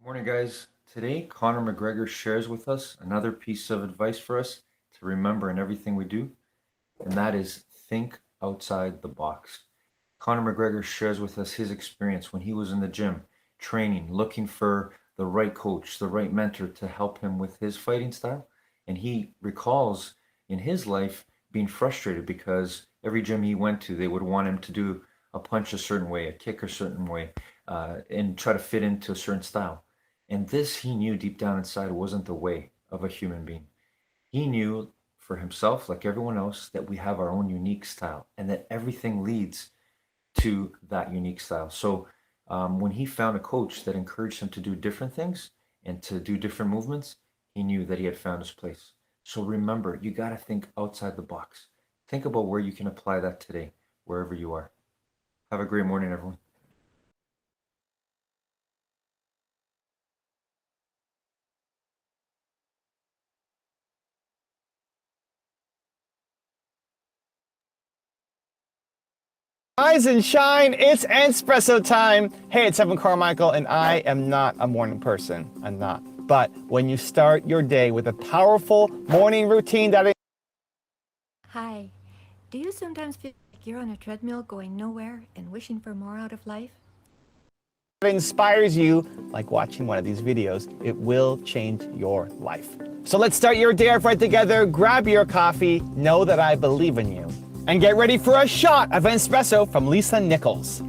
Morning, guys. Today, Conor McGregor shares with us another piece of advice for us to remember in everything we do, and that is think outside the box. Conor McGregor shares with us his experience when he was in the gym, training, looking for the right coach, the right mentor to help him with his fighting style. And he recalls in his life being frustrated because every gym he went to, they would want him to do a punch a certain way, a kick a certain way, and try to fit into a certain style. And this he knew deep down inside wasn't the way of a human being. He knew for himself, like everyone else, that we have our own unique style and that everything leads to that unique style. So when he found a coach that encouraged him to do different things and to do different movements, he knew that he had found his place. So remember, you got to think outside the box. Think about where you can apply that today, wherever you are. Have a great morning, everyone. Rise and shine, it's espresso time. Hey, it's Evan Carmichael, and I am not a morning person. I'm not. But when you start your day with a powerful morning routine that Hi. Do you sometimes feel like you're on a treadmill going nowhere and wishing for more out of life? inspires you, like watching one of these videos, it will change your life. So let's start your day off right together. Grab your coffee, know that I believe in you, and get ready for a shot of espresso from Lisa Nichols.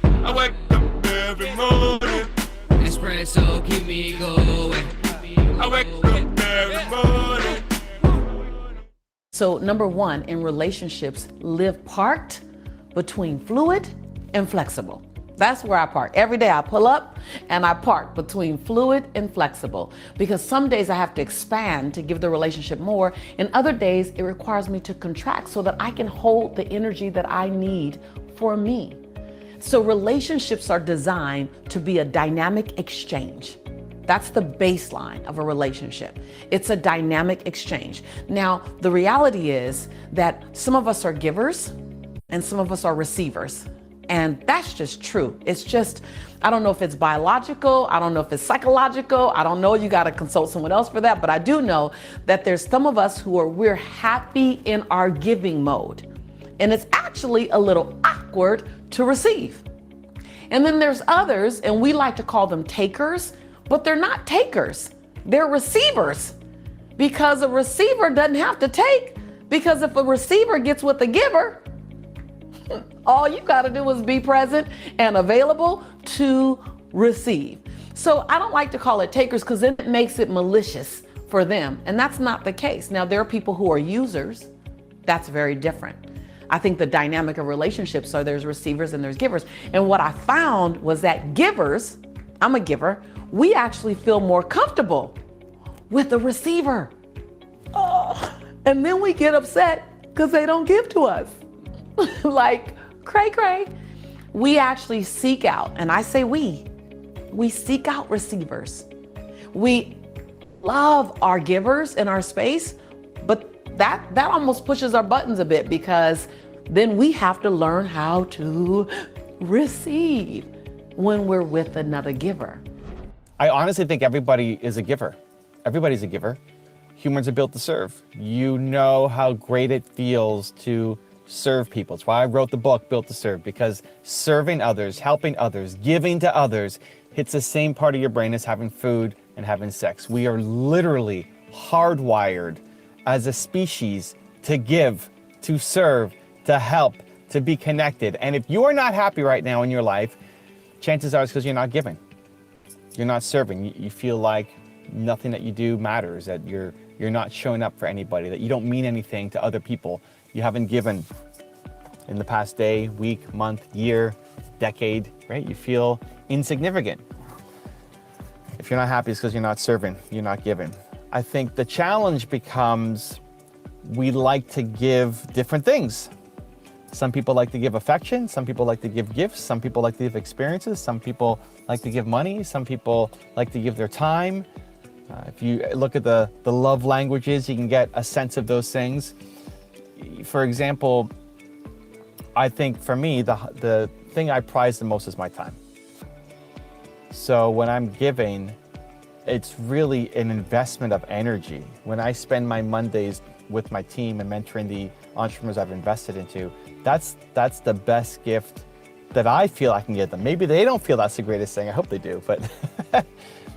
I wake up every morning. Espresso keep me going. I wake up every morning. So number one, in relationships, live parked between fluid and flexible. That's where I park. Every day I pull up and I park between fluid and flexible, because some days I have to expand to give the relationship more, and other days it requires me to contract so that I can hold the energy that I need for me. So relationships are designed to be a dynamic exchange. That's the baseline of a relationship. It's a dynamic exchange. Now, the reality is that some of us are givers and some of us are receivers. And that's just true. It's just, I don't know if it's biological, I don't know if it's psychological, I don't know, you gotta consult someone else for that, but I do know that there's some of us we're happy in our giving mode. And it's actually a little awkward to receive. And then there's others, and we like to call them takers, but they're not takers, they're receivers. Because a receiver doesn't have to take, because if a receiver gets with the giver, all you got to do is be present and available to receive. So I don't like to call it takers, because then it makes it malicious for them. And that's not the case. Now, there are people who are users. That's very different. I think the dynamic of relationships are there's receivers and there's givers. And what I found was that givers, I'm a giver, we actually feel more comfortable with the receiver. Oh, and then we get upset because they don't give to us. Like, cray. We actually seek out, and I say we seek out receivers. We love our givers in our space, but that almost pushes our buttons a bit, because then we have to learn how to receive when we're with another giver. I honestly think everybody is a giver. Everybody's a giver. Humans are built to serve. You know how great it feels to serve people. It's why I wrote the book, Built to Serve, because serving others, helping others, giving to others hits the same part of your brain as having food and having sex. We are literally hardwired as a species to give, to serve, to help, to be connected. And if you are not happy right now in your life, chances are it's because you're not giving. You're not serving. You feel like nothing that you do matters, that you're not showing up for anybody, that you don't mean anything to other people. You haven't given in the past day, week, month, year, decade, right? You feel insignificant. If you're not happy, it's because you're not serving, you're not giving. I think the challenge becomes we like to give different things. Some people like to give affection, some people like to give gifts, some people like to give experiences, some people like to give money, some people like to give their time. If you look at the love languages, you can get a sense of those things. For example, I think for me, the thing I prize the most is my time. So when I'm giving, it's really an investment of energy. When I spend my Mondays with my team and mentoring the entrepreneurs I've invested into, that's the best gift that I feel I can give them. Maybe they don't feel that's the greatest thing. I hope they do, but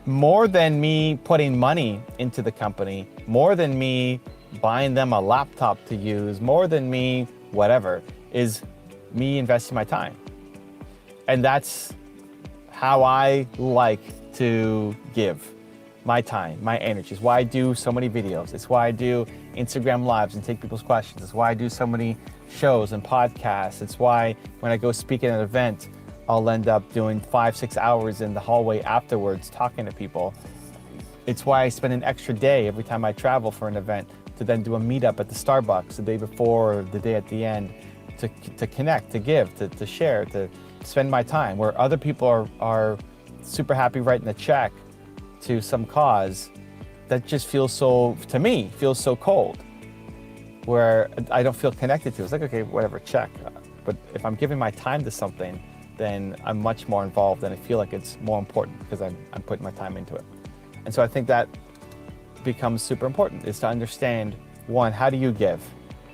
more than me putting money into the company, more than me buying them a laptop to use, more than me whatever, is me investing my time. And that's how I like to give my time, my energy. It's why I do so many videos. It's why I do Instagram lives and take people's questions. It's why I do so many shows and podcasts. It's why when I go speak at an event, I'll end up doing 5-6 hours in the hallway afterwards talking to people. It's why I spend an extra day every time I travel for an event to then do a meetup at the Starbucks the day before or the day at the end to connect, to give, to share, to spend my time, where other people are super happy writing a check to some cause that just feels so, to me, feels so cold, where I don't feel connected to. It's like, okay, whatever, check. But if I'm giving my time to something, then I'm much more involved and I feel like it's more important because I'm putting my time into it. And so I think that becomes super important, is to understand, one, how do you give?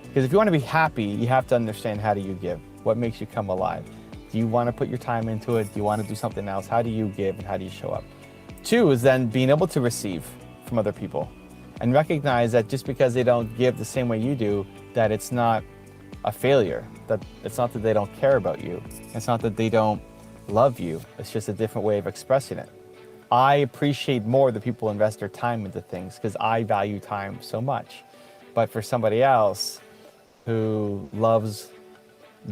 Because if you want to be happy, you have to understand, how do you give? What makes you come alive? Do you want to put your time into it? Do you want to do something else? How do you give and how do you show up? Two is then being able to receive from other people and recognize that just because they don't give the same way you do, that it's not a failure, that it's not that they don't care about you. It's not that they don't love you. It's just a different way of expressing it. I appreciate more that people invest their time into things because I value time so much. But for somebody else who loves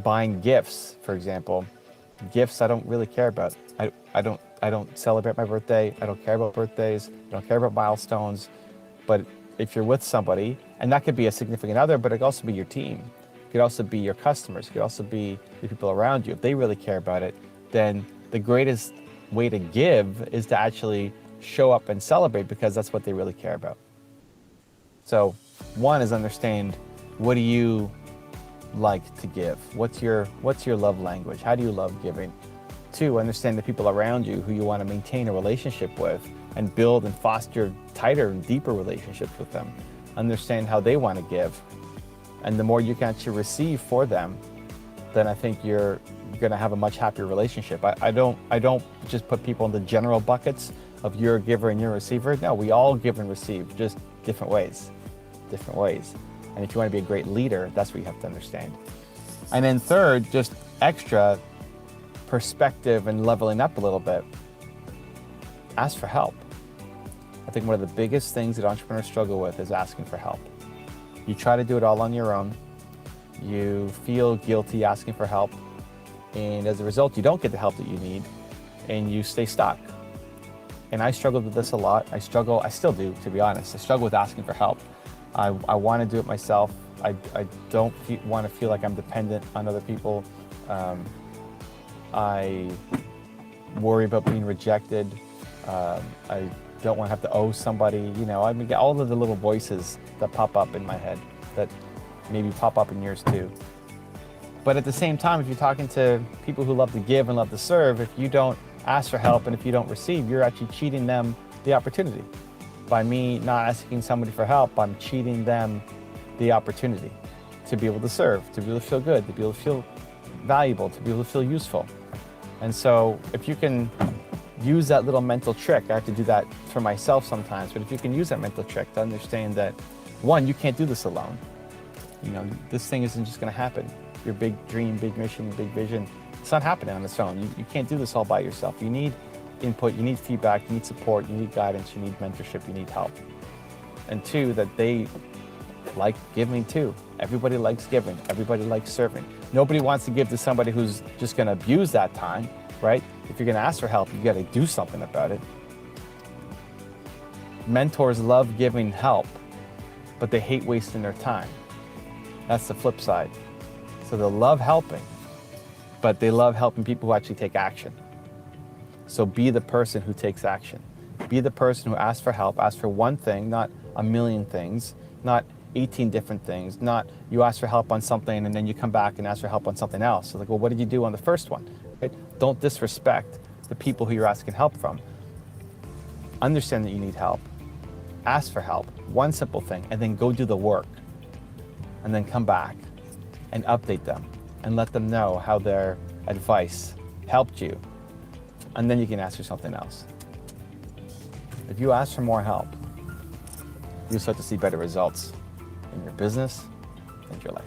buying gifts, for example, gifts I don't really care about. I don't celebrate my birthday. I don't care about birthdays. I don't care about milestones. But if you're with somebody, and that could be a significant other, but it could also be your team. It could also be your customers. It could also be the people around you. If they really care about it, then the greatest way to give is to actually show up and celebrate because that's what they really care about. So one is understand, what do you like to give? What's your love language? How do you love giving? Two, understand the people around you who you want to maintain a relationship with and build and foster tighter and deeper relationships with them. Understand how they want to give. And the more you can actually receive for them, then I think you're going to have a much happier relationship. I don't just put people in the general buckets of you're a giver and you're a receiver. No, we all give and receive, just different ways. And if you want to be a great leader, that's what you have to understand. And then third, just extra perspective and leveling up a little bit, ask for help. I think one of the biggest things that entrepreneurs struggle with is asking for help. You try to do it all on your own. You feel guilty asking for help. And as a result, you don't get the help that you need and you stay stuck. And I struggled with this a lot. I still do, to be honest. I struggle with asking for help. I want to do it myself. I don't want to feel like I'm dependent on other people. I worry about being rejected. I don't want to have to owe somebody, I mean, all of the little voices that pop up in my head that maybe pop up in yours too. But at the same time, if you're talking to people who love to give and love to serve, if you don't ask for help and if you don't receive, you're actually cheating them the opportunity. By me not asking somebody for help, I'm cheating them the opportunity to be able to serve, to be able to feel good, to be able to feel valuable, to be able to feel useful. And so if you can use that little mental trick, I have to do that for myself sometimes, but if you can use that mental trick to understand that, one, you can't do this alone. This thing isn't just going to happen. Your big dream, big mission, big vision, it's not happening on its own. You can't do this all by yourself. You need input, you need feedback, you need support, you need guidance, you need mentorship, you need help. And two, that they like giving too. Everybody likes giving. Everybody likes serving. Nobody wants to give to somebody who's just going to abuse that time, right? If you're going to ask for help, you got to do something about it. Mentors love giving help, but they hate wasting their time. That's the flip side. So they love helping, but they love helping people who actually take action. So be the person who takes action. Be the person who asks for help, asks for one thing, not a million things, not 18 different things, not you ask for help on something and then you come back and ask for help on something else. So like, well, what did you do on the first one? Right? Don't disrespect the people who you're asking help from. Understand that you need help. Ask for help, one simple thing, and then go do the work. And then come back and update them and let them know how their advice helped you. And then you can ask for something else. If you ask for more help, you'll start to see better results in your business and your life.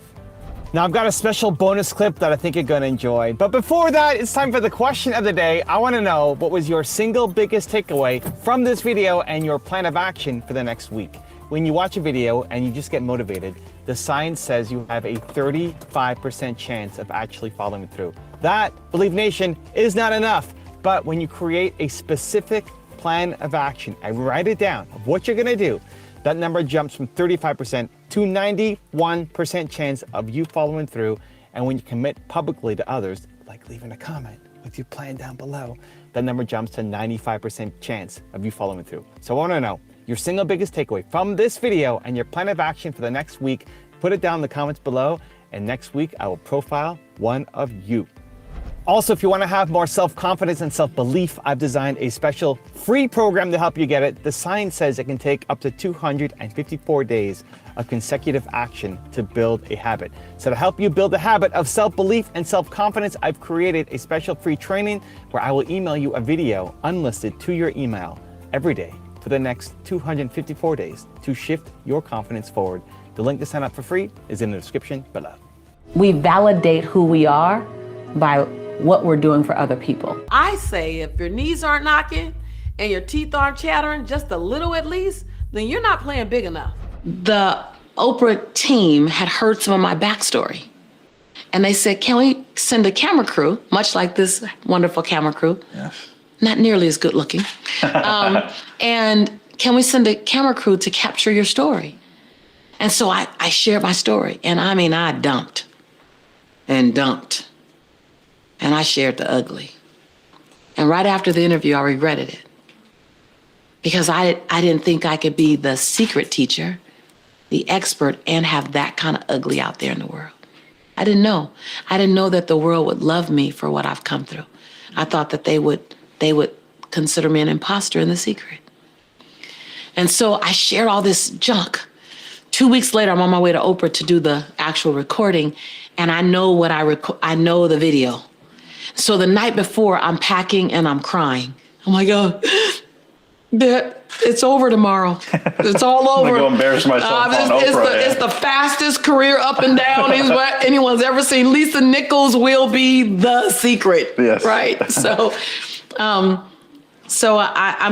Now I've got a special bonus clip that I think you're gonna enjoy. But before that, it's time for the question of the day. I wanna know what was your single biggest takeaway from this video and your plan of action for the next week. When you watch a video and you just get motivated, the science says you have a 35% chance of actually following through. That, Believe Nation, is not enough. But when you create a specific plan of action and write it down of what you're gonna do, that number jumps from 35% to 91% chance of you following through. And when you commit publicly to others, like leaving a comment with your plan down below, that number jumps to 95% chance of you following through. So I wanna know your single biggest takeaway from this video and your plan of action for the next week. Put it down in the comments below, and next week I will profile one of you. Also, if you want to have more self-confidence and self-belief, I've designed a special free program to help you get it. The science says it can take up to 254 days of consecutive action to build a habit. So to help you build a habit of self-belief and self-confidence, I've created a special free training where I will email you a video unlisted to your email every day for the next 254 days to shift your confidence forward. The link to sign up for free is in the description below. We validate who we are by what we're doing for other people. I say if your knees aren't knocking and your teeth aren't chattering just a little at least, then you're not playing big enough. The Oprah team had heard some of my backstory. And they said, can we send a camera crew, much like this wonderful camera crew? Yes. Not nearly as good looking. And can we send a camera crew to capture your story? And so I shared my story. And I mean, I dumped and dumped. And I shared the ugly. And right after the interview, I regretted it. Because I didn't think I could be the secret teacher, the expert, and have that kind of ugly out there in the world. I didn't know. I didn't know that the world would love me for what I've come through. I thought that they would consider me an imposter in the secret. And so I shared all this junk. 2 weeks later, I'm on my way to Oprah to do the actual recording, and I know I know the video. So the night before, I'm packing and I'm crying. Oh my God, it's over tomorrow. It's all over. I'm going to embarrass myself on Oprah. It's the fastest career up and down anyone's ever seen. Lisa Nichols will be the secret. Yes. Right. So, I'm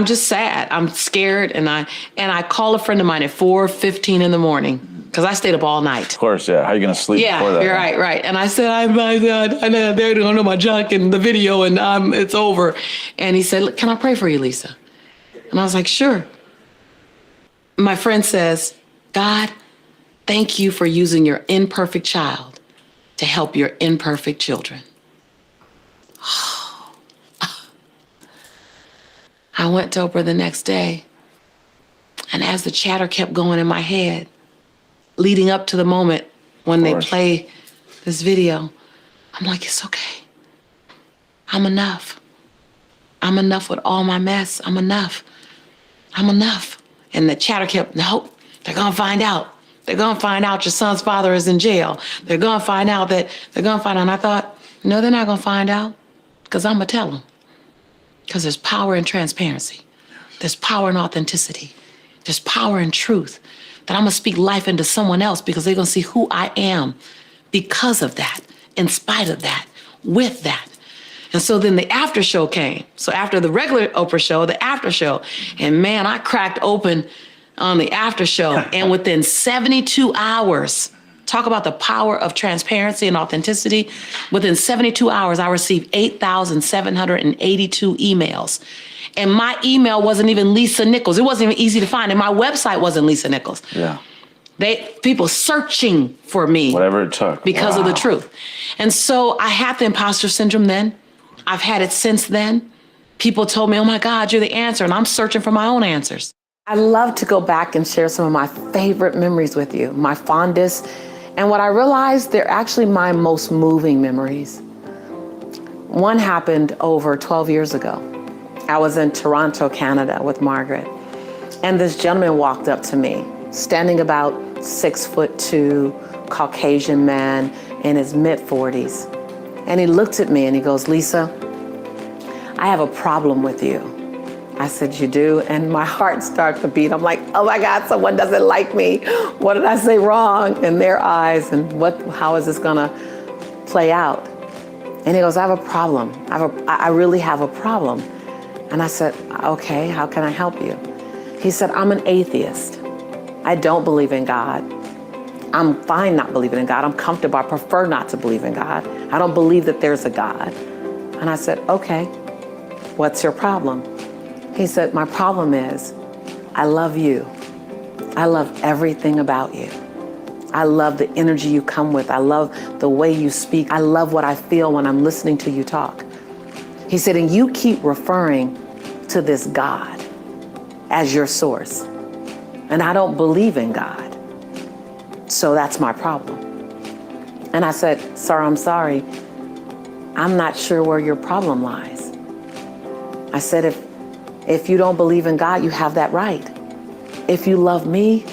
just sad. I'm scared, and I call a friend of mine at 4:15 in the morning because I stayed up all night. Of course, yeah. How are you going to sleep before that? Yeah, right. And I said, I know they don't know my junk and the video, and it's over. And he said, can I pray for you, Lisa? And I was like, sure. My friend says, God, thank you for using your imperfect child to help your imperfect children. I went to Oprah the next day, and as the chatter kept going in my head, leading up to the moment when they play this video, I'm like, it's okay. I'm enough. I'm enough with all my mess. I'm enough. I'm enough. And the chatter kept, no, they're gonna find out. They're gonna find out your son's father is in jail. They're gonna find out. And I thought, no, they're not gonna find out, because I'm gonna tell them. Because there's power in transparency. There's power in authenticity. There's power in truth. That I'm gonna speak life into someone else because they're gonna see who I am because of that, in spite of that, with that. And so then the after show came. So after the regular Oprah show, the after show, and man, I cracked open on the after show. And within 72 hours, talk about the power of transparency and authenticity. Within 72 hours, I received 8,782 emails. And my email wasn't even Lisa Nichols. It wasn't even easy to find. And my website wasn't Lisa Nichols. Yeah. People searching for me. Whatever it took. Because of the truth. And so I had the imposter syndrome then. I've had it since then. People told me, oh my God, you're the answer. And I'm searching for my own answers. I love to go back and share some of my favorite memories with you, my fondest. And what I realized, they're actually my most moving memories. One happened over 12 years ago. I was in Toronto, Canada with Margaret, and this gentleman walked up to me, standing about 6'2", Caucasian man in his mid-40s. And he looked at me and he goes, "Lisa, I have a problem with you." I said, "You do?" And my heart started to beat. I'm like, oh my God, someone doesn't like me. What did I say wrong in their eyes? And how is this gonna play out? And he goes, "I have a problem. I really have a problem." And I said, "Okay, how can I help you?" He said, "I'm an atheist. I don't believe in God. I'm fine not believing in God. I'm comfortable. I prefer not to believe in God. I don't believe that there's a God." And I said, "Okay, what's your problem?" He said, "My problem is I love you. I love everything about you. I love the energy you come with. I love the way you speak. I love what I feel when I'm listening to you talk." He said, "And you keep referring to this God as your source. And I don't believe in God. So that's my problem." And I said, "Sir, I'm sorry. I'm not sure where your problem lies." I said, if you don't believe in God, you have that right. If you love me,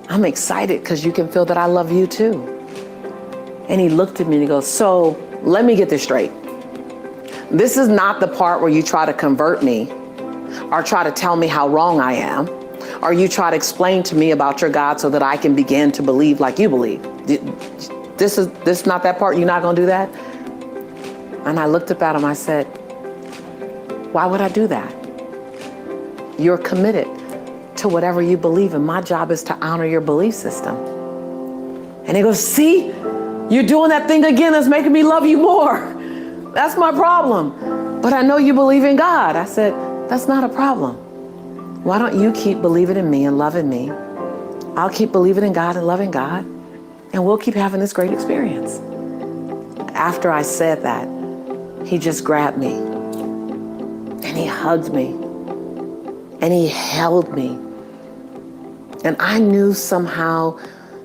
I'm excited because you can feel that I love you too." And he looked at me and he goes, "So let me get this straight. This is not the part where you try to convert me or try to tell me how wrong I am, or you try to explain to me about your God so that I can begin to believe like you believe. This is not that part. You're not going to do that?" And I looked up at him. I said, "Why would I do that? You're committed to whatever you believe in. My job is to honor your belief system." And he goes, "See, you're doing that thing again that's making me love you more. That's my problem. But I know you believe in God." I said, "That's not a problem. Why don't you keep believing in me and loving me? I'll keep believing in God and loving God, and we'll keep having this great experience." After I said that, he just grabbed me and he hugged me and he held me. And I knew somehow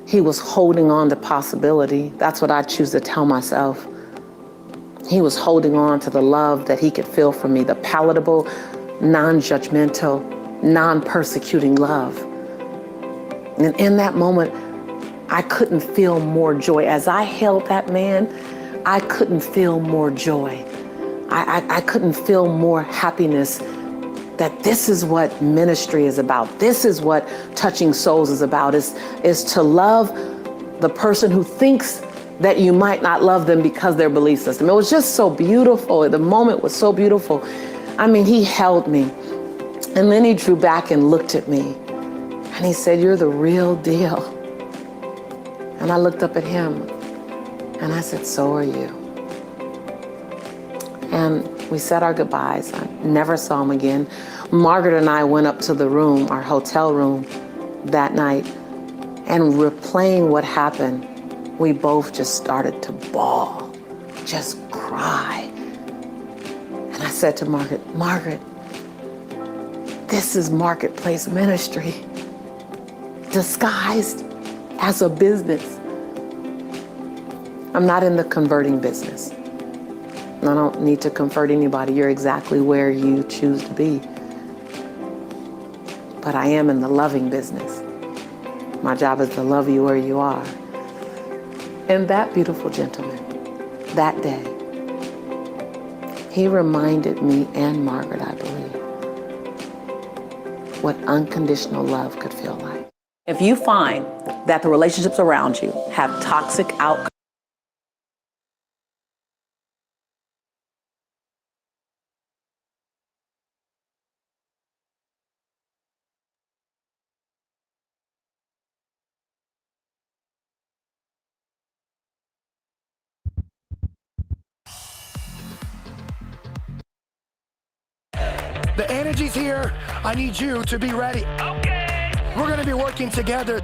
he was holding on to possibility. That's what I choose to tell myself. He was holding on to the love that he could feel from me, the palatable, non-judgmental, non-persecuting love. And in that moment, I couldn't feel more joy. As I held that man, I couldn't feel more joy. I couldn't feel more happiness, that this is what ministry is about. This is what touching souls is about, is to love the person who thinks that you might not love them because their belief system. It was just so beautiful. The moment was so beautiful. I mean, he held me. And then he drew back and looked at me. And he said, "You're the real deal." And I looked up at him and I said, "So are you." And we said our goodbyes. I never saw him again. Margaret and I went up to the room, our hotel room, that night, and replaying what happened, we both just started to bawl, just cry. And I said to Margaret, "Margaret, this is marketplace ministry disguised as a business. I'm not in the converting business. I don't need to convert anybody. You're exactly where you choose to be. But I am in the loving business. My job is to love you where you are." And that beautiful gentleman, that day, he reminded me and Margaret, I believe, what unconditional love could feel like. If you find that the relationships around you have toxic outcomes, the energy's here. I need you to be ready. Okay. We're going to be working together.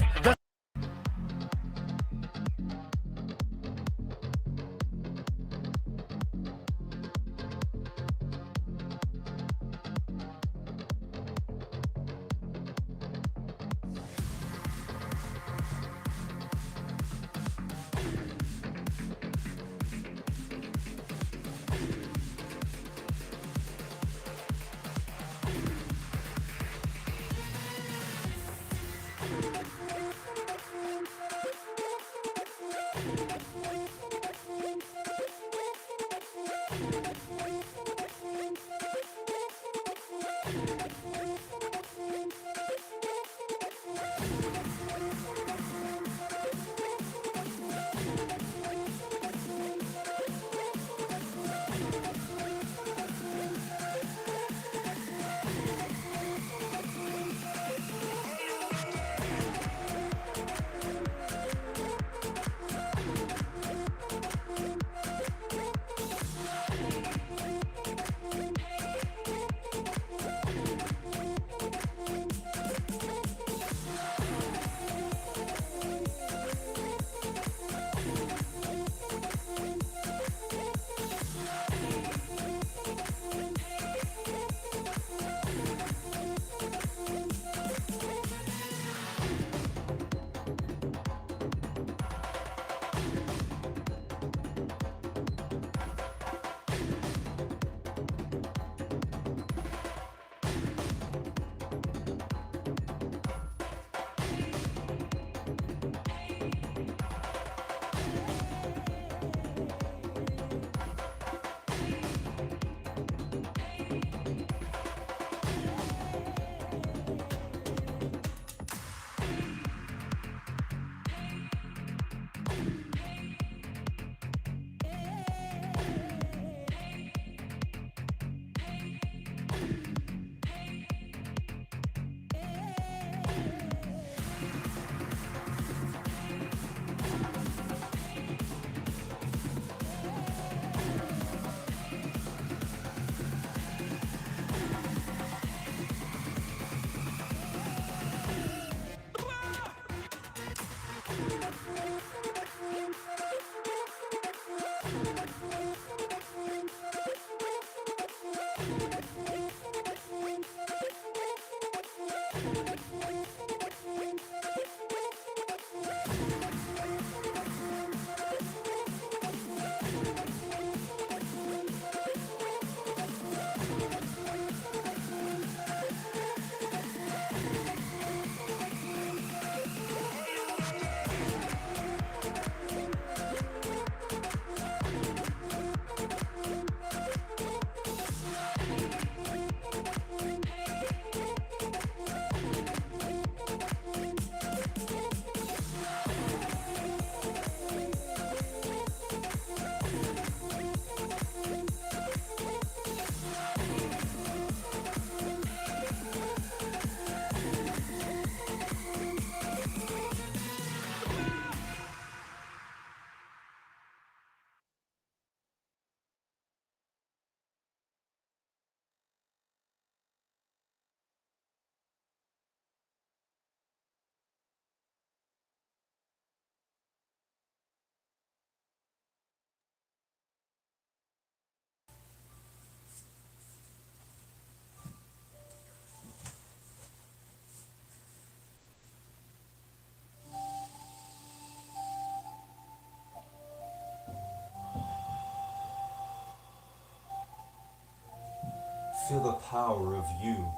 Feel the power of you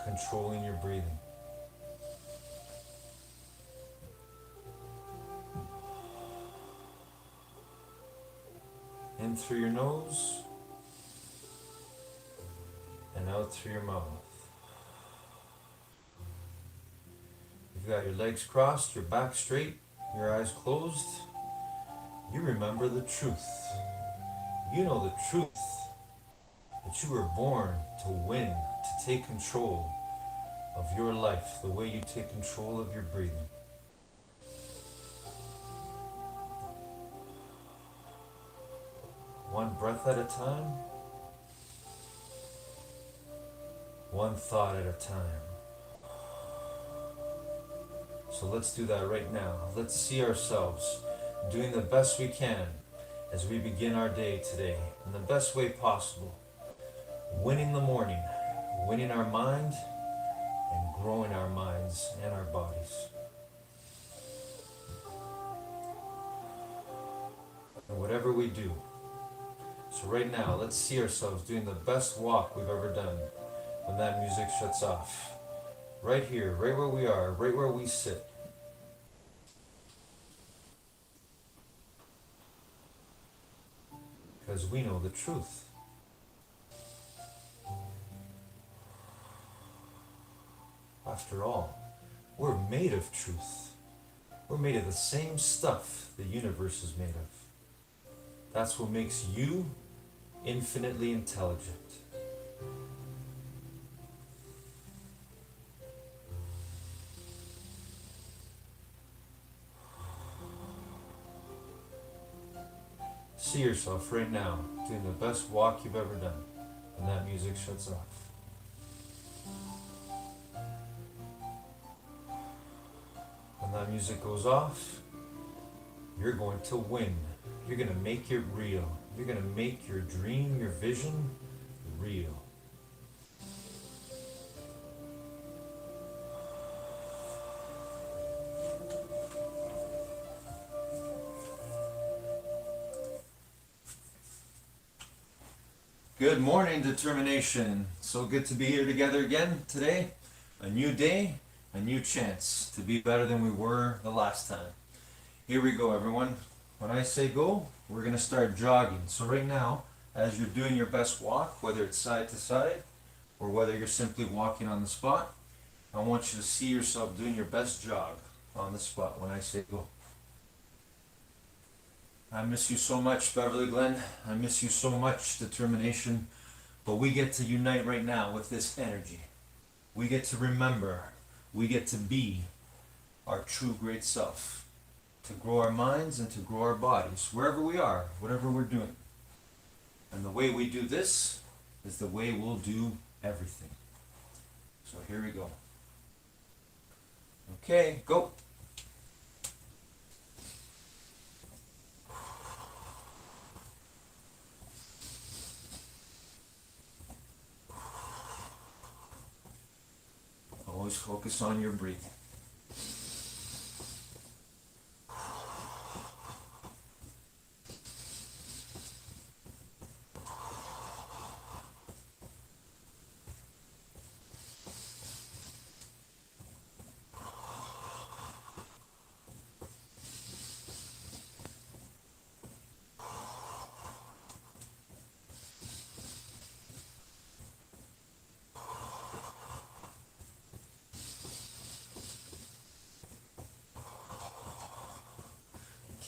controlling your breathing. In through your nose and out through your mouth. You've got your legs crossed, your back straight, your eyes closed. You remember the truth. You know the truth that you were born to win, to take control of your life the way you take control of your breathing. One breath at a time, one thought at a time. So let's do that right now. Let's see ourselves doing the best we can as we begin our day today in the best way possible. Winning the morning, winning our mind, and growing our minds and our bodies. And whatever we do. So right now, let's see ourselves doing the best walk we've ever done when that music shuts off. Right here, right where we are, right where we sit. because we know the truth. After all, we're made of truth. We're made of the same stuff the universe is made of. That's what makes you infinitely intelligent. See yourself right now doing the best walk you've ever done, and that music shuts off. When that music goes off, you're going to win. You're going to make it real. You're going to make your dream, your vision, real. Good morning, determination. So good to be here together again today. A new day, a new chance to be better than we were the last time. Here we go, everyone. When I say go, we're going to start jogging. So right now, as you're doing your best walk, whether it's side to side or whether you're simply walking on the spot, I want you to see yourself doing your best jog on the spot when I say go. I miss you so much, Beverly Glen. I miss you so much, determination. But we get to unite right now with this energy. We get to remember. We get to be our true great self. To grow our minds and to grow our bodies, wherever we are, whatever we're doing. And the way we do this is the way we'll do everything. So here we go. Okay, go. Always focus on your breathing.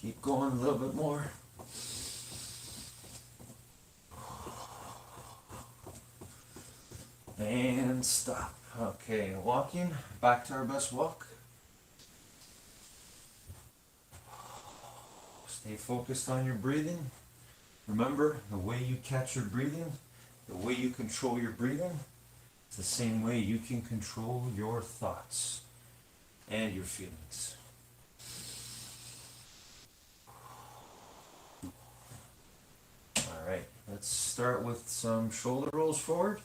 Keep going a little bit more. And stop. Okay, walking. Back to our best walk. Stay focused on your breathing. Remember, the way you catch your breathing, the way you control your breathing, it's the same way you can control your thoughts and your feelings. Alright, let's start with some shoulder rolls forward.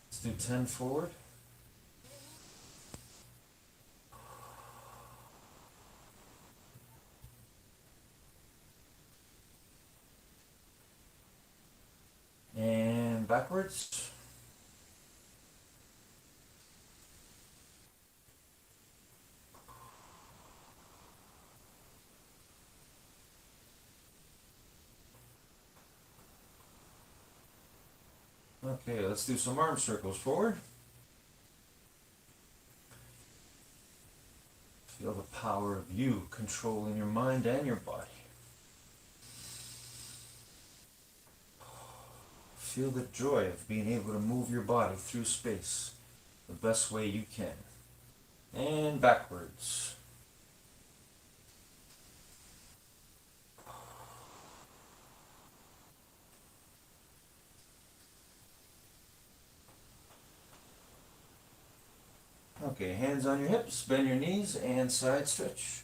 Let's do 10 forward. And backwards. Okay, let's do some arm circles forward. Feel the power of you controlling your mind and your body. Feel the joy of being able to move your body through space the best way you can. And backwards. Okay, hands on your hips, bend your knees, and side stretch.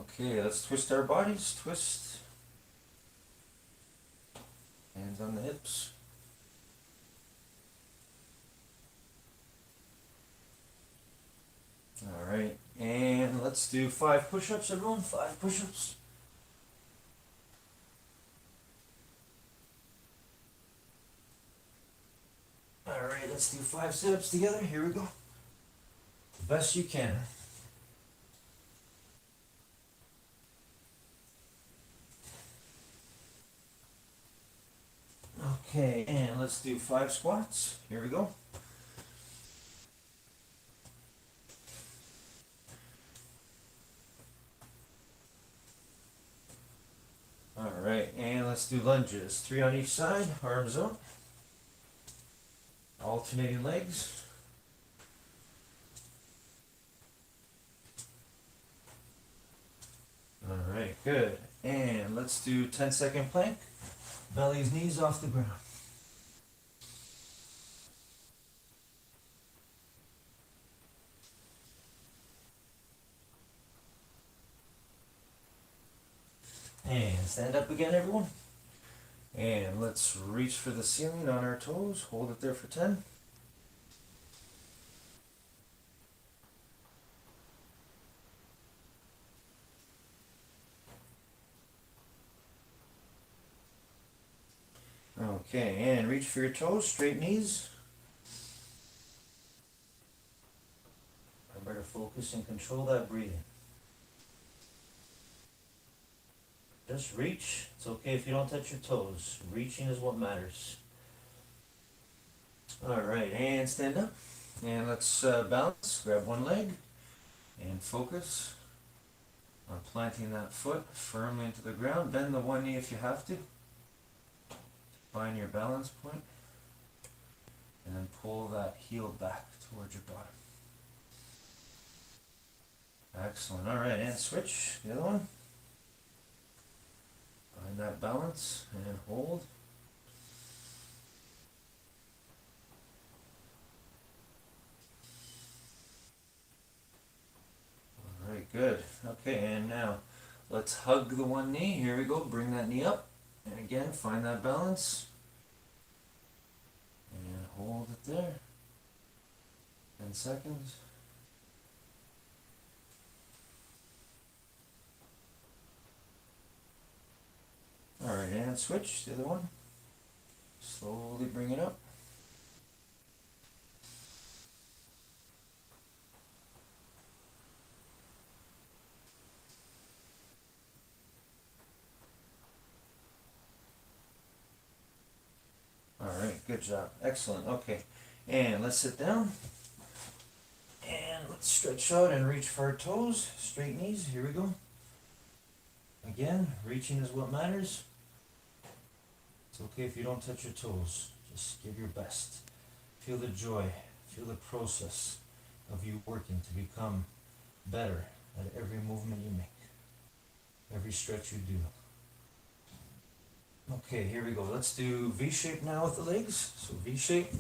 Okay, let's twist our bodies. Twist. Hands on the hips. All right, and let's do 5 push-ups, everyone. 5 push-ups. All right, let's do 5 sit-ups together. Here we go. best you can. Okay, and let's do 5 squats. Here we go. All right, and let's do lunges. 3 on each side, arms up. Alternating legs. All right, good. And let's do 10-second plank. Belly's knees off the ground. And stand up again, everyone. And let's reach for the ceiling on our toes. Hold it there for 10. Okay, and reach for your toes, straight knees. Remember to focus and control that breathing. Just reach. It's okay if you don't touch your toes. Reaching is what matters. All right, and stand up. And let's balance. Grab one leg and focus on planting that foot firmly into the ground. Bend the one knee if you have to. Find your balance point. And then pull that heel back towards your bottom. Excellent. All right, and switch. The other one. Find that balance and hold. All right, good. Okay, and now let's hug the one knee. Here we go. Bring that knee up. And again, find that balance. And hold it there. 10 seconds. All right, and switch. The other one. Slowly bring it up. All right, good job. Excellent. Okay, and let's sit down. And let's stretch out and reach for our toes. Straight knees. Here we go. Again, reaching is what matters. It's okay if you don't touch your toes. Just give your best. Feel the joy. Feel the process of you working to become better at every movement you make. Every stretch you do. Okay, here we go. Let's do V-shape now with the legs. So V-shape,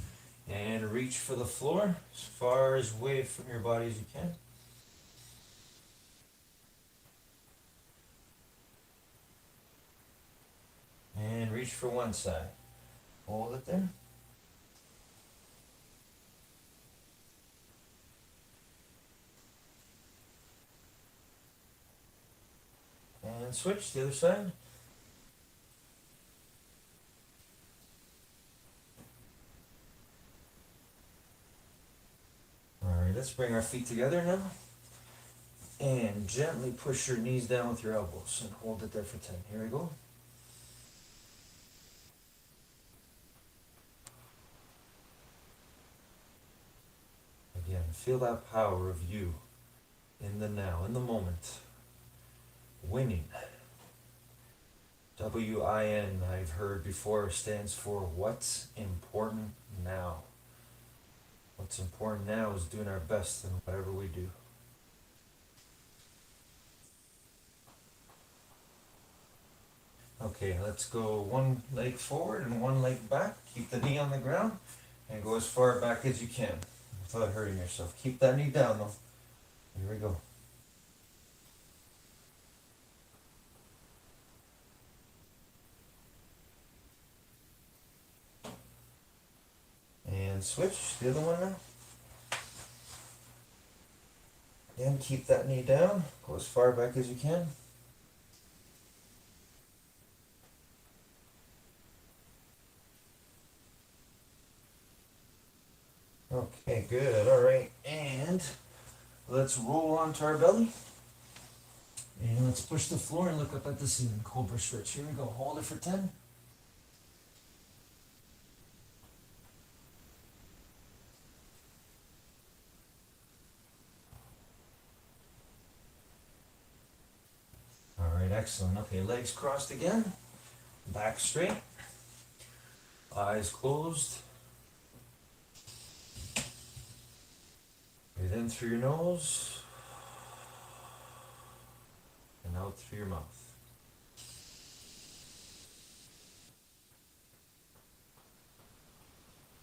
and reach for the floor as far away from your body as you can. And reach for one side. Hold it there. And switch to the other side. Alright, let's bring our feet together now. And gently push your knees down with your elbows and hold it there for 10. Here we go. Again, feel that power of you in the now, in the moment. Winning. W-I-N, I've heard before, stands for what's important now. What's important now is doing our best in whatever we do. Okay, let's go one leg forward and one leg back. Keep the knee on the ground and go as far back as you can without hurting yourself. Keep that knee down though. Here we go. And switch, the other one now. Again, keep that knee down. Go as far back as you can. Okay, good. All right. And Let's roll onto our belly. And let's push the floor and look up at the ceiling. Cobra stretch. Here we go. Hold it for 10. All right, excellent. Okay, legs crossed again. Back straight. Eyes closed. Breathe in through your nose and out through your mouth.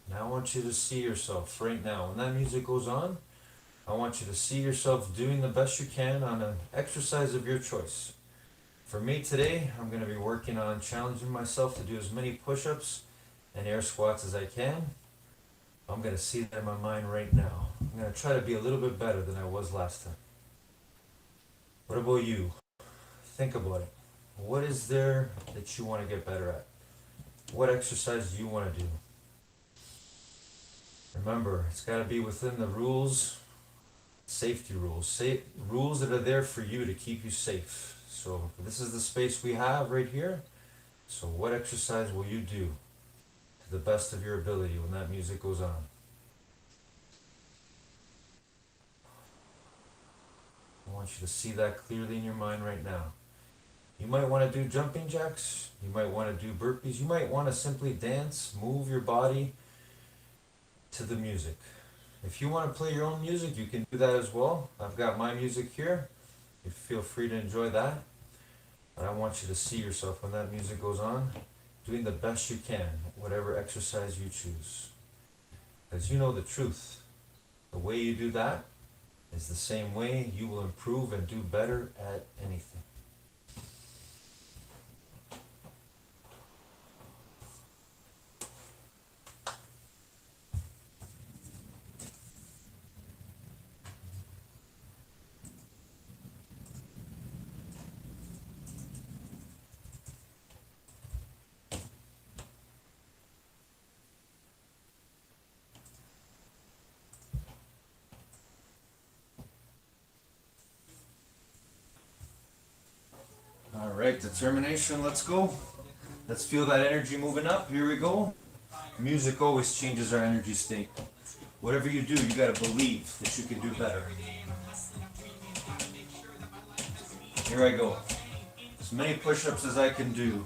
Now I want you to see yourself right now. When that music goes on, I want you to see yourself doing the best you can on an exercise of your choice. For me today, I'm going to be working on challenging myself to do as many push-ups and air squats as I can. I'm going to see that in my mind right now. I'm going to try to be a little bit better than I was last time. What about you? Think about it. What is there that you want to get better at? What exercise do you want to do? Remember, it's got to be within the rules, safety rules, rules that are there for you to keep you safe. So this is the space we have right here. So what exercise will you do to the best of your ability when that music goes on? I want you to see that clearly in your mind right now. You might want to do jumping jacks. You might want to do burpees. You might want to simply dance, move your body to the music. If you want to play your own music, you can do that as well. I've got my music here. You feel free to enjoy that. But I want you to see yourself when that music goes on, doing the best you can, whatever exercise you choose. Because you know the truth. The way you do that is the same way you will improve and do better at anything. All right, determination, let's go. Let's feel that energy moving up. Here we go. Music always changes our energy state. Whatever you do, you gotta believe that you can do better. Here I go. As many push-ups as I can do.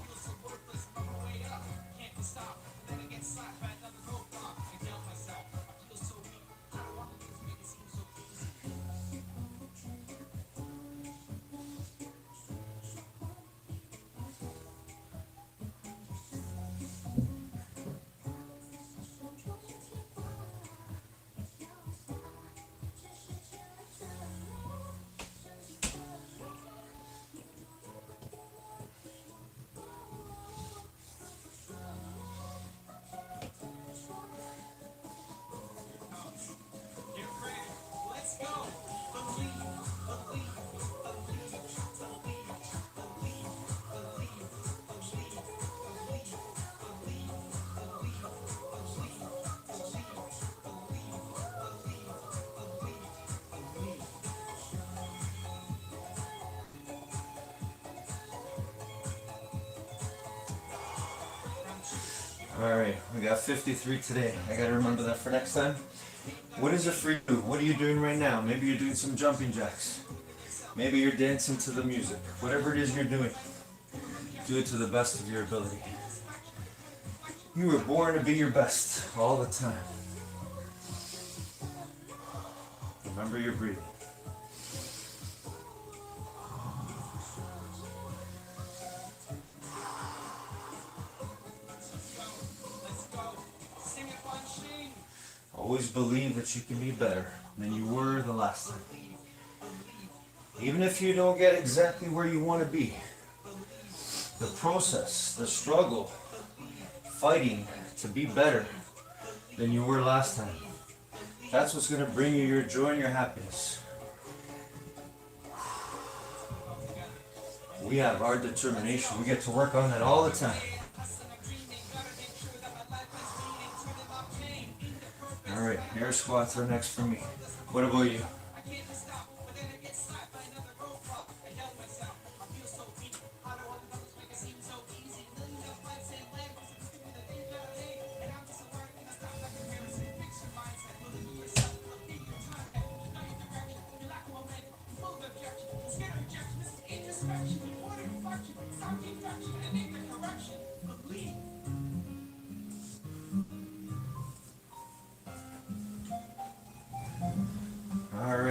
All right, we got 53 today. I gotta remember that for next time. What is it for you? What are you doing right now? Maybe you're doing some jumping jacks. Maybe you're dancing to the music. Whatever it is you're doing, do it to the best of your ability. You were born to be your best all the time. Remember your breathing. Always believe that you can be better than you were the last time. Even if you don't get exactly where you want to be, the process, the struggle, fighting to be better than you were last time, that's what's going to bring you your joy and your happiness. We have our determination. We get to work on that all the time. All right, air squats are next for me. What about you?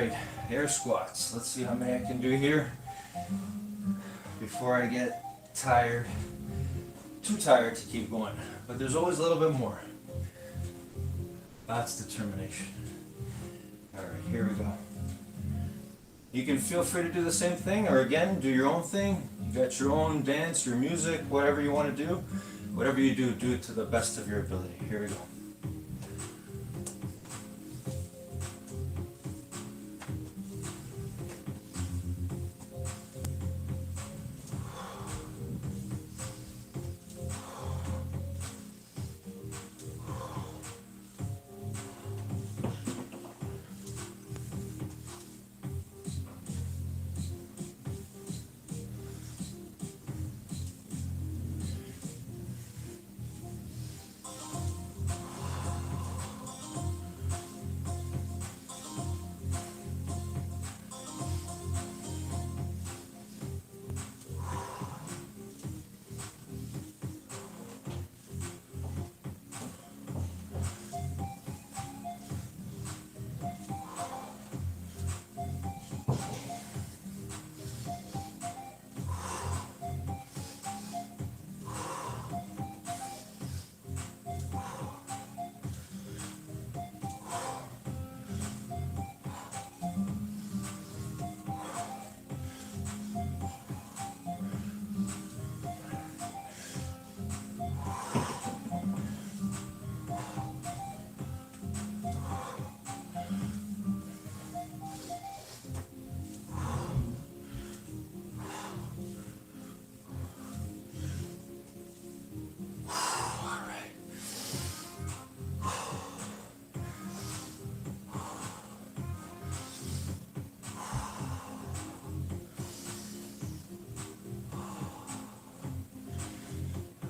right, air squats. Let's see how many I can do here before I get tired. Too tired to keep going. But there's always a little bit more. That's determination. All right, here we go. You can feel free to do the same thing, or again, do your own thing. You got your own dance, your music, whatever you want to do. Whatever you do, do it to the best of your ability. Here we go.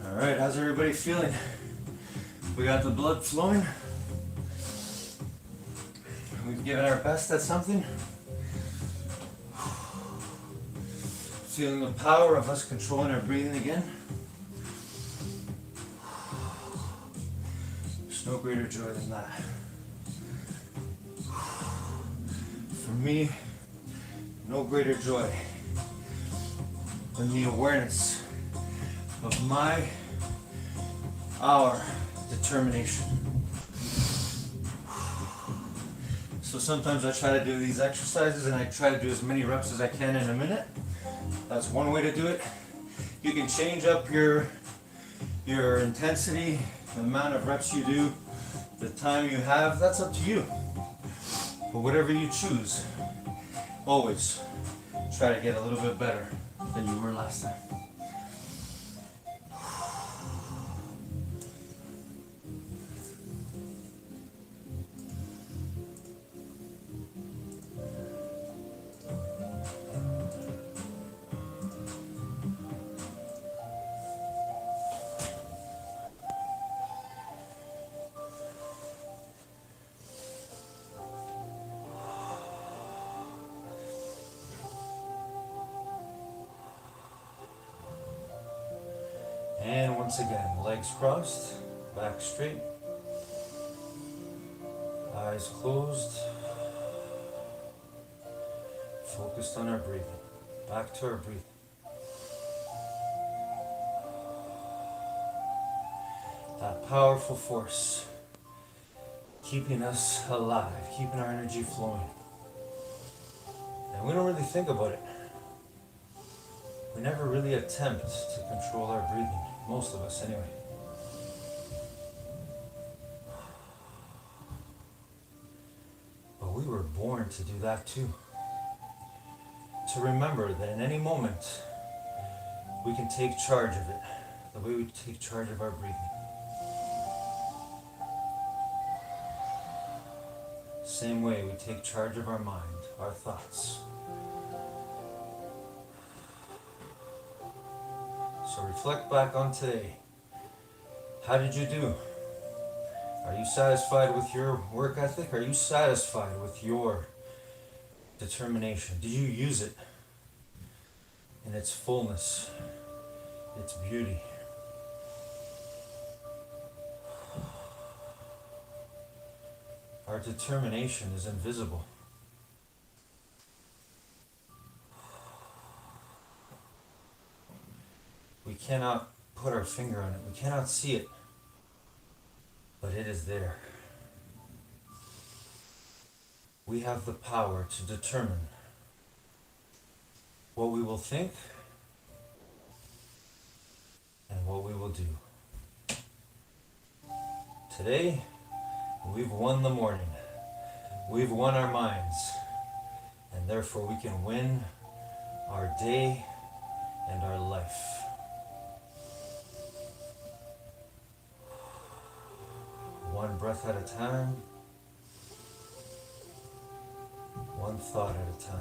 All right, how's everybody feeling? We got the blood flowing. We've given our best at something. Feeling the power of us controlling our breathing again. There's no greater joy than that. For me, no greater joy than the awareness of our determination. So sometimes I try to do these exercises and I try to do as many reps as I can in a minute. That's one way to do it. You can change up your intensity, the amount of reps you do, the time you have, that's up to you. But whatever you choose, always try to get a little bit better than you were last time. And once again, legs crossed, back straight, eyes closed, focused on our breathing, back to our breathing. That powerful force, keeping us alive, keeping our energy flowing. And we don't really think about it. We never really attempt to control our breathing. Most of us, anyway. But we were born to do that too. To remember that in any moment, we can take charge of it, the way we take charge of our breathing. Same way we take charge of our mind, our thoughts. So reflect back on today. How did you do? Are you satisfied with your work ethic? Are you satisfied with your determination? Did you use it in its fullness, its beauty? Our determination is invisible. cannot put our finger on it. We cannot see it, but it is there. We have the power to determine what we will think and what we will do. Today, we've won the morning. We've won our minds, and therefore we can win our day and our life. One breath at a time, one thought at a time.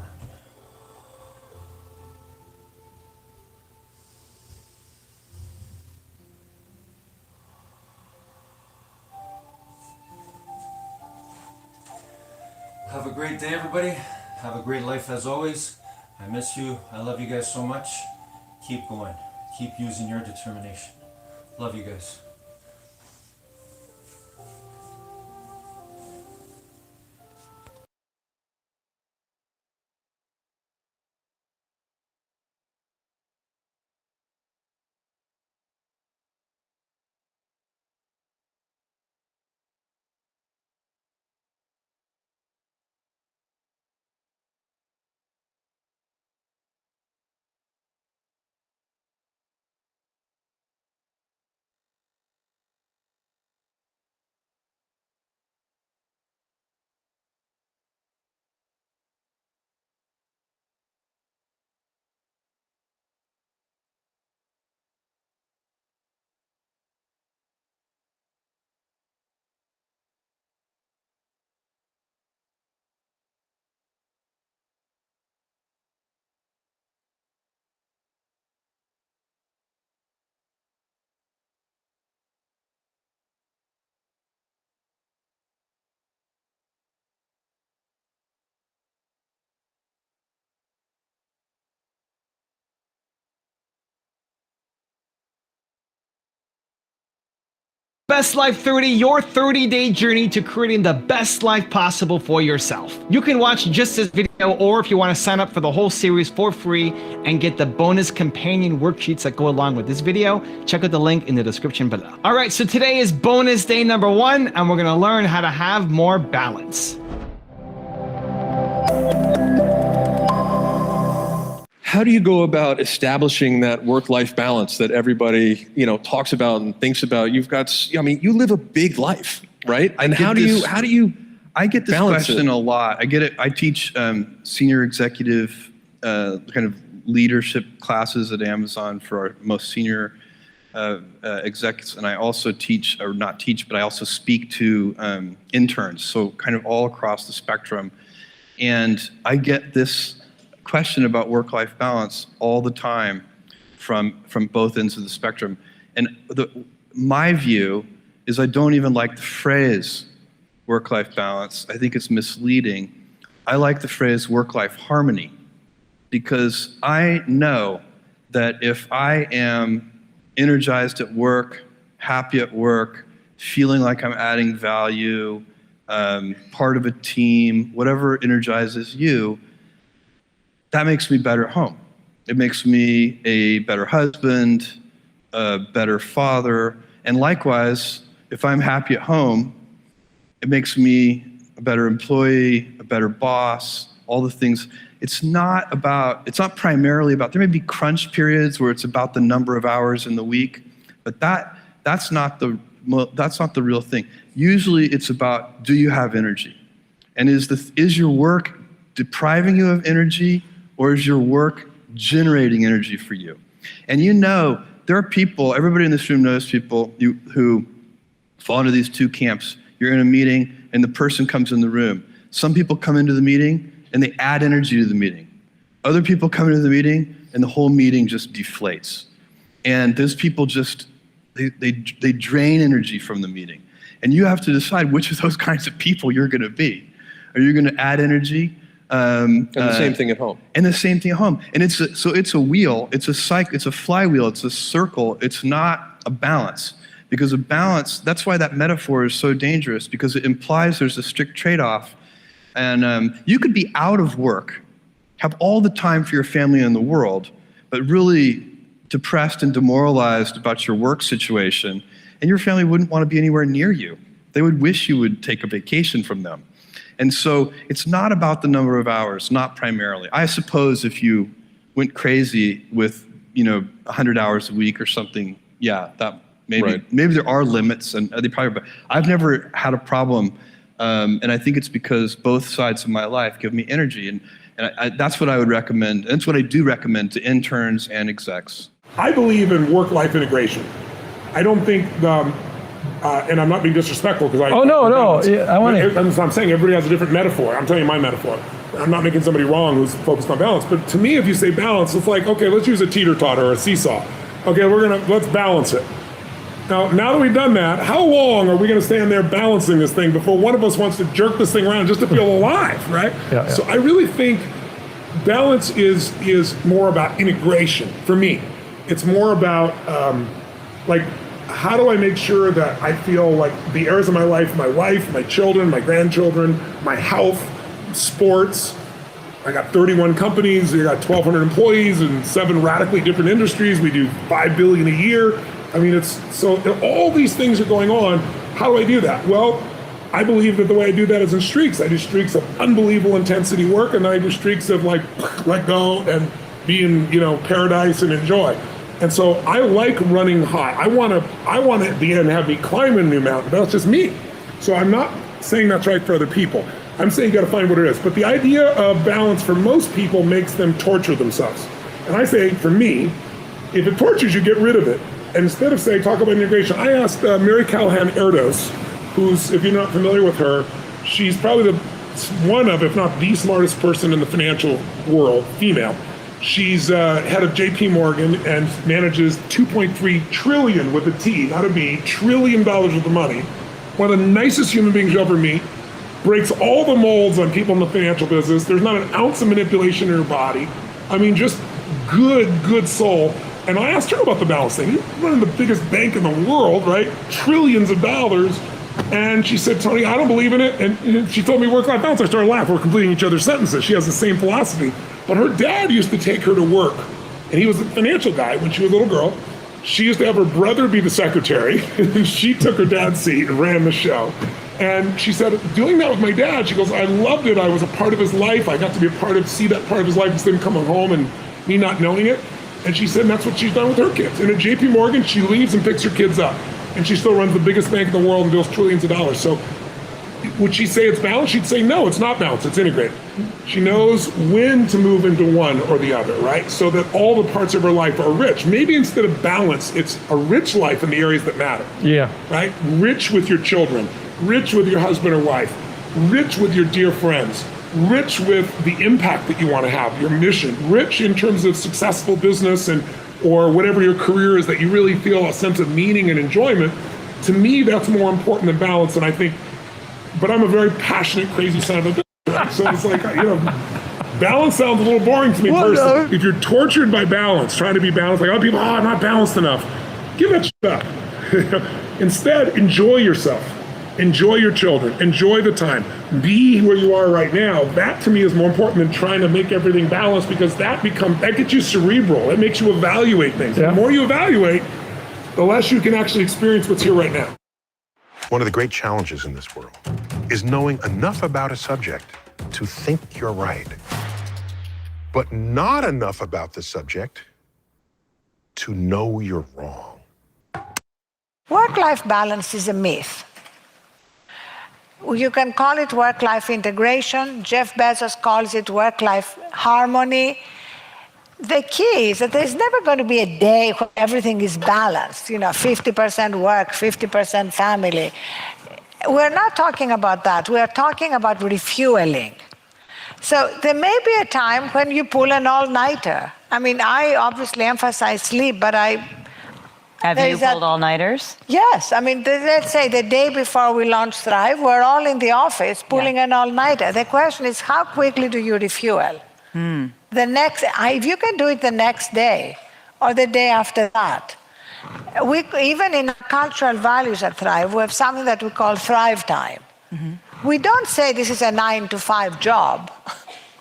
Have a great day, everybody. Have a great life as always. I miss you. I love you guys so much. Keep going. Keep using your determination. Love you guys. Best Life 30, your 30-day journey to creating the best life possible for yourself. You can watch just this video, or if you want to sign up for the whole series for free and get the bonus companion worksheets that go along with this video, check out the link in the description below. All right, so today is bonus day number 1, and we're going to learn how to have more balance. How do you go about establishing that work-life balance that everybody, talks about and thinks about? You live a big life, right? And how do you I get this question a lot. I get it. I teach senior executive kind of leadership classes at Amazon for our most senior execs, and I also teach, or not teach, but I also speak to interns, so kind of all across the spectrum. And I get this question about work-life balance all the time from both ends of the spectrum. And my view is I don't even like the phrase work-life balance. I think it's misleading. I like the phrase work-life harmony, because I know that if I am energized at work, happy at work, feeling like I'm adding value, part of a team, whatever energizes you, that makes me better at home. It makes me a better husband, a better father, and likewise, if I'm happy at home, it makes me a better employee, a better boss, all the things. It's not primarily about, there may be crunch periods where it's about the number of hours in the week, but that's not the real thing. Usually it's about, do you have energy? And is your work depriving you of energy, or is your work generating energy for you? And there are people, everybody in this room knows people who fall into these two camps. You're in a meeting and the person comes in the room. Some people come into the meeting and they add energy to the meeting. Other people come into the meeting and the whole meeting just deflates. And those people they drain energy from the meeting. And you have to decide which of those kinds of people you're gonna be. Are you gonna add energy? And the same thing at home. And the same thing at home. And it's a wheel, it's a cycle, it's a flywheel, it's a circle, it's not a balance. Because a balance, that's why that metaphor is so dangerous, because it implies there's a strict trade-off. And you could be out of work, have all the time for your family in the world, but really depressed and demoralized about your work situation, and your family wouldn't want to be anywhere near you. They would wish you would take a vacation from them. And so it's not about the number of hours, not primarily. I suppose if you went crazy with 100 hours a week or something, yeah, that maybe there are limits, and they probably. But I've never had a problem, and I think it's because both sides of my life give me energy, and that's what I would recommend. That's what I do recommend to interns and execs. I believe in work-life integration. I don't think and I'm not being disrespectful because I. Oh no! Yeah, I'm saying everybody has a different metaphor. I'm telling you my metaphor. I'm not making somebody wrong who's focused on balance, but to me, if you say balance, it's like, okay, let's use a teeter-totter or a seesaw. Okay, let's balance it. Now that we've done that, how long are we going to stand there balancing this thing before one of us wants to jerk this thing around just to feel alive, right? Yeah. So I really think balance is more about integration for me. It's more about how do I make sure that I feel like the areas of my life, my wife, my children, my grandchildren, my health, sports. I got 31 companies, I got 1,200 employees in 7 radically different industries. We do $5 billion a year. I mean, all these things are going on. How do I do that? Well, I believe that the way I do that is in streaks. I do streaks of unbelievable intensity work, and then I do streaks of let go and be in, paradise and enjoy. And so I like running high. I want to at the end have me climb a new mountain, but that's just me. So I'm not saying that's right for other people. I'm saying you got to find what it is. But the idea of balance for most people makes them torture themselves. And I say, for me, if it tortures you, get rid of it. And instead of talk about integration, I asked Mary Callahan Erdos, who's, if you're not familiar with her, she's probably one of, if not the smartest person in the financial world, female. She's head of J.P. Morgan and manages $2.3 trillion with a T, not a B, $1 trillion worth of money. One of the nicest human beings you'll ever meet. Breaks all the molds on people in the financial business. There's not an ounce of manipulation in her body. I mean, just good soul. And I asked her about the balance thing. You're running the biggest bank in the world, right? Trillions of dollars. And she said, Tony, I don't believe in it. And she told me work-life balance. I started laughing. We're completing each other's sentences. She has the same philosophy. But her dad used to take her to work. And he was a financial guy when she was a little girl. She used to have her brother be the secretary. And she took her dad's seat and ran the show. And she said, doing that with my dad, she goes, I loved it. I was a part of his life. I got to be see that part of his life instead of coming home and me not knowing it. And she said, and that's what she's done with her kids. And at J.P. Morgan, she leaves and picks her kids up. And she still runs the biggest bank in the world and deals trillions of dollars. So would she say it's balanced? She'd say, no, it's not balanced. It's integrated. She knows when to move into one or the other, right? So that all the parts of her life are rich. Maybe instead of balance, it's a rich life in the areas that matter. Yeah. Right? Rich with your children. Rich with your husband or wife, rich with your dear friends, rich with the impact that you want to have, your mission, rich in terms of successful business or whatever your career is that you really feel a sense of meaning and enjoyment. To me, that's more important than balance. And I think, but I'm a very passionate, crazy son of a bitch. So it's like, balance sounds a little boring to me personally. If you're tortured by balance, trying to be balanced, like other people, I'm not balanced enough. Give that shit up. Instead, enjoy yourself. Enjoy your children. Enjoy the time. Be where you are right now. That to me is more important than trying to make everything balanced, because that gets you cerebral. It makes you evaluate things. Yeah. The more you evaluate, the less you can actually experience what's here right now. One of the great challenges in this world is knowing enough about a subject to think you're right, but not enough about the subject to know you're wrong. Work-life balance is a myth. You can call it work-life integration. Jeff Bezos calls it work-life harmony. The key is that there's never going to be a day when everything is balanced, 50% work, 50% family. We're not talking about that. We are talking about refueling. So there may be a time when you pull an all-nighter. I mean, I obviously emphasize sleep, but Have you pulled all-nighters? Yes. I mean, let's say the day before we launch Thrive, we're all in the office pulling an all-nighter. The question is, how quickly do you refuel? If you can do it the next day or the day after that. Even in cultural values at Thrive, we have something that we call Thrive Time. We don't say this is a 9-to-5 job.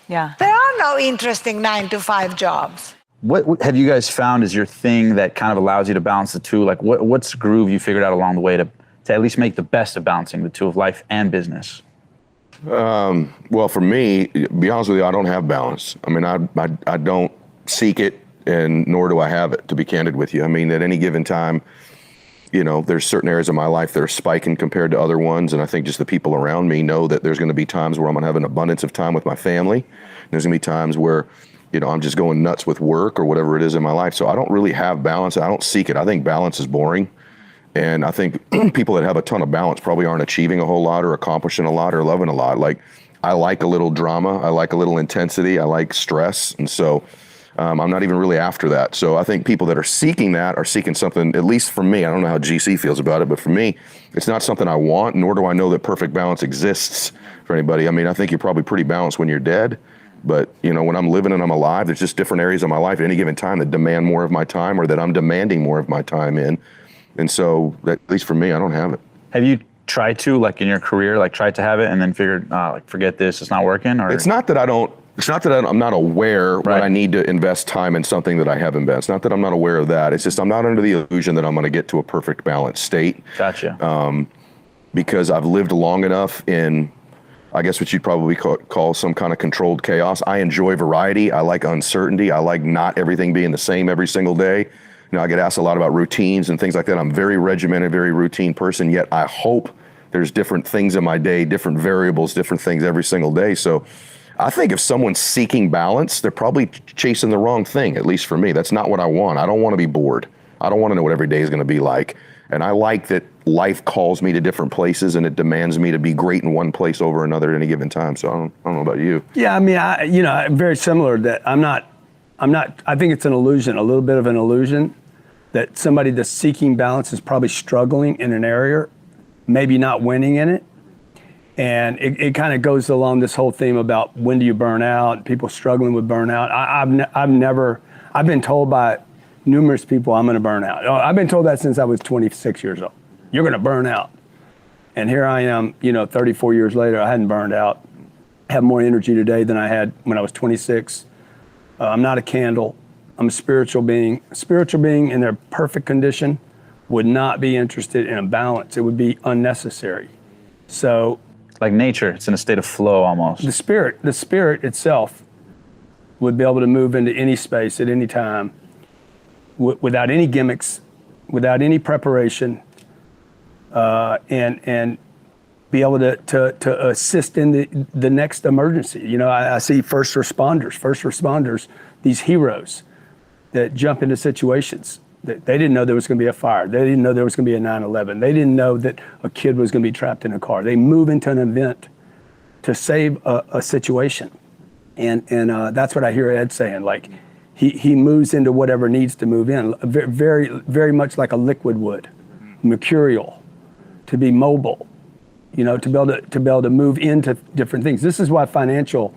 Yeah. There are no interesting 9-to-5 jobs. What have you guys found is your thing that kind of allows you to balance the two? Like what's the groove you figured out along the way to at least make the best of balancing the two of life and business? Well, for me, to be honest with you, I don't have balance. I mean, I don't seek it, and nor do I have it, to be candid with you. I mean, at any given time, you know, there's certain areas of my life that are spiking compared to other ones, and I think just the people around me know that there's going to be times where I'm going to have an abundance of time with my family. There's going to be times where, you know, I'm just going nuts with work or whatever it is in my life. So I don't really have balance. I don't seek it. I think balance is boring. And I think people that have a ton of balance probably aren't achieving a whole lot or accomplishing a lot or loving a lot. Like, I like a little drama. I like a little intensity. I like stress. And so I'm not even really after that. So I think people that are seeking that are seeking something, at least for me, I don't know how GC feels about it, but for me, it's not something I want, nor do I know that perfect balance exists for anybody. I mean, I think you're probably pretty balanced when you're dead. But, you know, when I'm living and I'm alive, there's just different areas of my life at any given time that demand more of my time or that I'm demanding more of my time in. And so, at least for me, I don't have it. Have you tried to, like in your career, like tried to have it and then figured, like, forget this, it's not working? Or it's not that I'm not aware when I need to invest time in something that I haven't been. It's not that I'm not aware of that. It's just I'm not under the illusion that I'm going to get to a perfect balanced state. Gotcha. Because I've lived long enough in, I guess what you'd probably call some kind of controlled chaos. I enjoy variety. I like uncertainty. I like not everything being the same every single day. You know, I get asked a lot about routines and things like that. I'm a very regimented, very routine person, yet I hope there's different things in my day, different variables, different things every single day. So I think if someone's seeking balance, they're probably chasing the wrong thing, at least for me. That's not what I want. I don't want to be bored. I don't want to know what every day is going to be like. And I like that life calls me to different places and it demands me to be great in one place over another at any given time. So I don't know about you. Yeah, I mean, very similar that I think it's an illusion, a little bit of an illusion that somebody that's seeking balance is probably struggling in an area, maybe not winning in it. And it kind of goes along this whole theme about when do you burn out, people struggling with burnout. I've been told by numerous people I'm gonna burn out. I've been told that since I was 26 years old. You're gonna burn out. And here I am, 34 years later, I hadn't burned out. I have more energy today than I had when I was 26. I'm not a candle. I'm a spiritual being. A spiritual being in their perfect condition would not be interested in a balance. It would be unnecessary. So, like nature, it's in a state of flow almost. The spirit itself would be able to move into any space at any time without any gimmicks, without any preparation, and be able to assist in the next emergency. I see first responders, these heroes that jump into situations. They didn't know there was going to be a fire. They didn't know there was going to be a 9/11. They didn't know that a kid was going to be trapped in a car. They move into an event to save a situation. And that's what I hear Ed saying. Like, he moves into whatever needs to move in, very, very much like a liquid would, mercurial, to be mobile, to be able to move into different things. This is why financial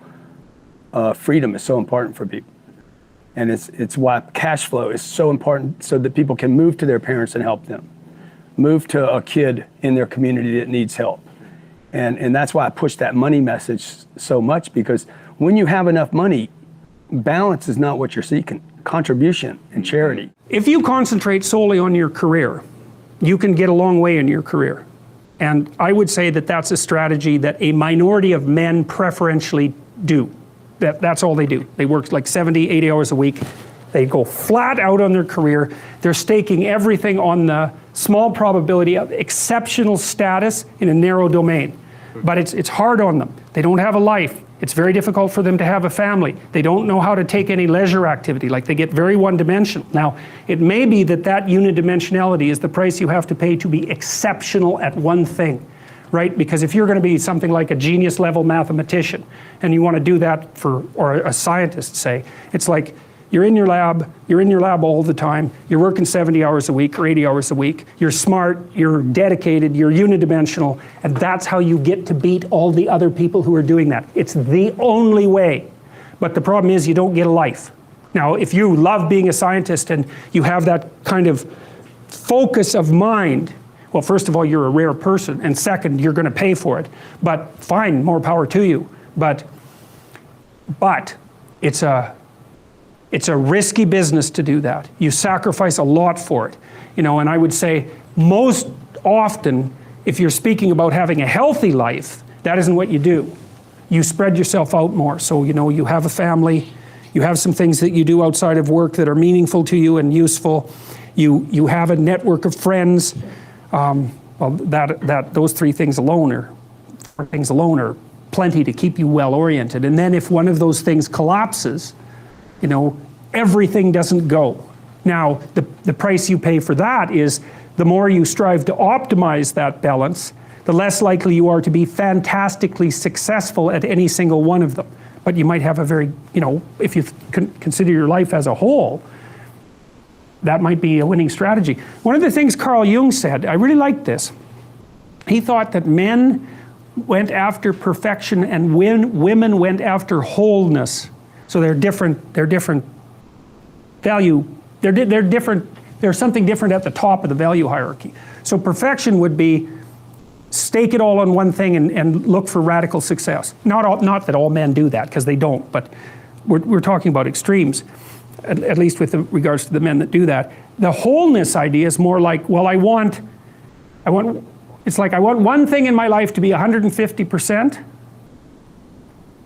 freedom is so important for people. And it's why cash flow is so important, so that people can move to their parents and help them, move to a kid in their community that needs help. And that's why I push that money message so much, because when you have enough money, balance is not what you're seeking. Contribution and charity. If you concentrate solely on your career, you can get a long way in your career. And I would say that that's a strategy that a minority of men preferentially do. That's all they do. They work like 70, 80 hours a week. They go flat out on their career. They're staking everything on the small probability of exceptional status in a narrow domain. But it's hard on them. They don't have a life. It's very difficult for them to have a family. They don't know how to take any leisure activity. Like, they get very one-dimensional. Now, it may be that unidimensionality is the price you have to pay to be exceptional at one thing. Right? Because if you're going to be something like a genius level mathematician and you want to do that or a scientist, say, it's like you're in your lab all the time, you're working 70 hours a week or 80 hours a week, you're smart, you're dedicated, you're unidimensional, and that's how you get to beat all the other people who are doing that. It's the only way. But the problem is you don't get a life. Now, if you love being a scientist and you have that kind of focus of mind, well, first of all, you're a rare person, and second, you're going to pay for it. But fine, more power to you. But it's It's a risky business to do that. You sacrifice a lot for it. And I would say most often, if you're speaking about having a healthy life, that isn't what you do. You spread yourself out more. So, you have a family, you have some things that you do outside of work that are meaningful to you and useful. You have a network of friends. Those three things alone are plenty to keep you well oriented. And then if one of those things collapses, everything doesn't go. Now, the price you pay for that is the more you strive to optimize that balance, the less likely you are to be fantastically successful at any single one of them. But you might have a very, if you consider your life as a whole, that might be a winning strategy. One of the things Carl Jung said, I really liked this. He thought that men went after perfection and women went after wholeness. So they're different value, they're different, there's something different at the top of the value hierarchy. So perfection would be stake it all on one thing and look for radical success. Not that all men do that, because they don't, but we're talking about extremes, at least with regards to the men that do that. The wholeness idea is more like, well, I want one thing in my life to be 150%,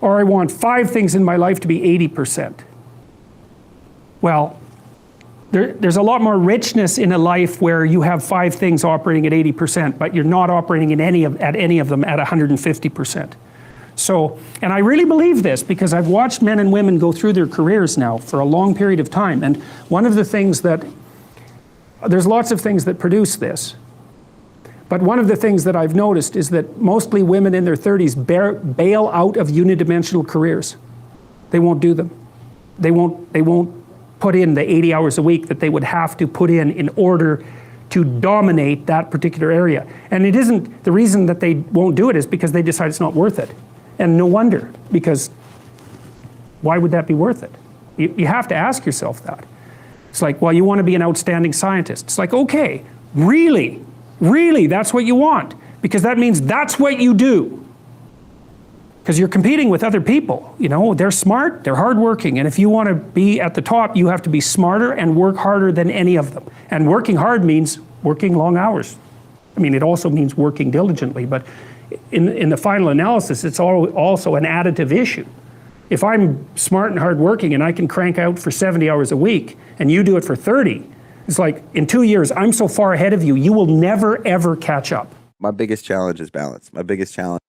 or I want 5 things in my life to be 80%. Well, there's a lot more richness in a life where you have 5 things operating at 80%, but you're not operating at any of them at 150%. So, and I really believe this because I've watched men and women go through their careers now for a long period of time, and one of the things there's lots of things that produce this, but one of the things that I've noticed is that mostly women in their 30s bail out of unidimensional careers. They won't do them. They won't put in the 80 hours a week that they would have to put in order to dominate that particular area. And it isn't, the reason that they won't do it is because they decide it's not worth it. And no wonder, because why would that be worth it? You have to ask yourself that. It's like, well, you want to be an outstanding scientist. It's like, okay, really, that's what you want, because that means that's what you do. Because you're competing with other people, they're smart, they're hardworking, and if you want to be at the top, you have to be smarter and work harder than any of them. And working hard means working long hours. I mean, it also means working diligently, but in the final analysis, it's also an additive issue. If I'm smart and hardworking and I can crank out for 70 hours a week, and you do it for 30, it's like, in 2 years, I'm so far ahead of you, you will never, ever catch up. My biggest challenge is balance. My biggest challenge